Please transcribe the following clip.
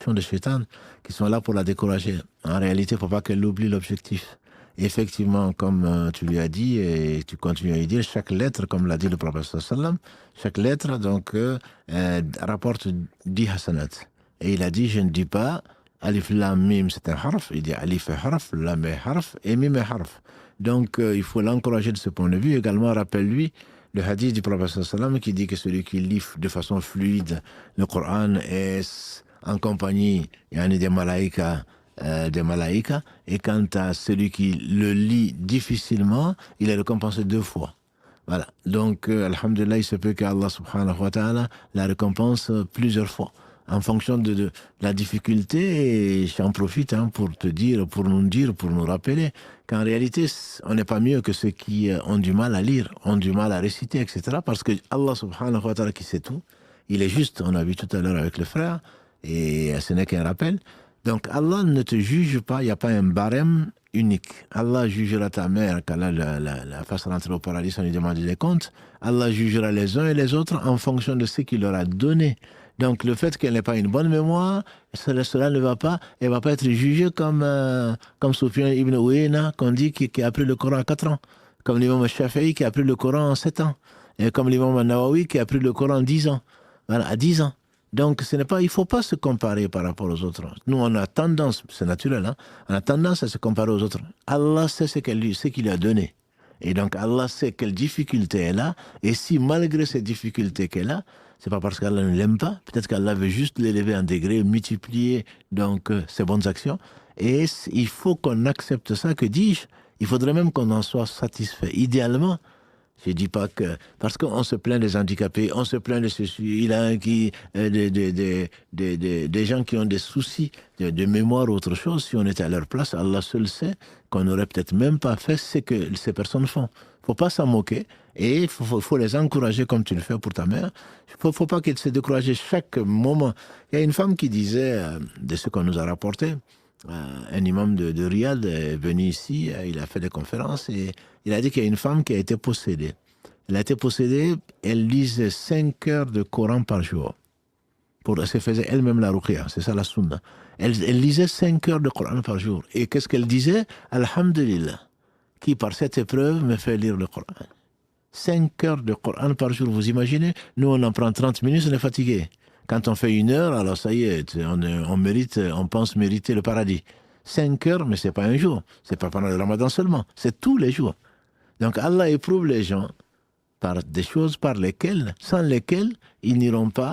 de Shaitan qui sont là pour la décourager. En réalité, il ne faut pas qu'elle oublie l'objectif. Effectivement, comme tu lui as dit, et tu continues à lui dire, chaque lettre, comme l'a dit le prophète sallam, chaque lettre donc rapporte 10 hasanat. Et il a dit, je ne dis pas alif lam mim c'est un harf, il dit alif est harf, lam est harf et mim est harf. Donc il faut l'encourager de ce point de vue. Également, rappelle-lui le hadith du prophète sallam qui dit que celui qui lit de façon fluide le Coran est en compagnie des malaïkas, et quant à celui qui le lit difficilement, il est récompensé 2 fois. Voilà. Donc, alhamdulillah, il se peut qu'Allah subhanahu wa ta'ala la récompense plusieurs fois, en fonction de la difficulté. Et j'en profite pour te dire, pour nous rappeler qu'en réalité, on n'est pas mieux que ceux qui ont du mal à lire, ont du mal à réciter, etc. Parce que Allah subhanahu wa ta'ala qui sait tout, il est juste, on a vu tout à l'heure avec le frère, et ce n'est qu'un rappel. Donc Allah ne te juge pas, il n'y a pas un barème unique. Allah jugera ta mère quand la fasse rentrer au paradis sans lui demander des comptes. Allah jugera les uns et les autres en fonction de ce qu'il leur a donné. Donc le fait qu'elle n'ait pas une bonne mémoire, cela ne va pas, elle ne va pas être jugée comme Sufyan ibn Uyayna, qu'on dit qui a appris le Coran à 4 ans, comme l'imam Shafi'i qui a appris le Coran en 7 ans, et comme l'imam Nawawi qui a appris le Coran en 10 ans. Voilà, à 10 ans. Donc, il ne faut pas se comparer par rapport aux autres. Nous, on a tendance, c'est naturel, on a tendance à se comparer aux autres. Allah sait ce qu'il lui a donné. Et donc, Allah sait quelle difficulté elle a. Et si, malgré ces difficultés qu'elle a, c'est pas parce qu'Allah ne l'aime pas, peut-être qu'Allah veut juste l'élever en degré, multiplier donc ses bonnes actions. Et il faut qu'on accepte ça, que dis-je, il faudrait même qu'on en soit satisfait. Idéalement, je ne dis pas que... Parce qu'on se plaint des handicapés, on se plaint de ceci, il a des gens qui ont des soucis de mémoire ou autre chose. Si on était à leur place, Allah seul sait qu'on n'aurait peut-être même pas fait ce que ces personnes font. Il ne faut pas s'en moquer et il faut les encourager comme tu le fais pour ta mère. Il ne faut pas qu'elle se décourage chaque moment. Il y a une femme qui disait, de ce qu'on nous a rapporté, un imam de Riyad est venu ici, il a fait des conférences et il a dit qu'il y a une femme qui a été possédée. Elle a été possédée, elle lisait 5 heures de Coran par jour. Elle se faisait elle-même la ruqya, c'est ça la sunna. Elle lisait 5 heures de Coran par jour. Et qu'est-ce qu'elle disait? Alhamdulillah, qui par cette épreuve me fait lire le Coran. 5 heures de Coran par jour, vous imaginez? Nous on en prend 30 minutes, on est fatigué. Quand on fait 1 heure, alors ça y est, on pense mériter le paradis. 5 heures, mais c'est pas un jour. C'est pas pendant le Ramadan seulement. C'est tous les jours. Donc Allah éprouve les gens par des choses sans lesquelles ils n'iront pas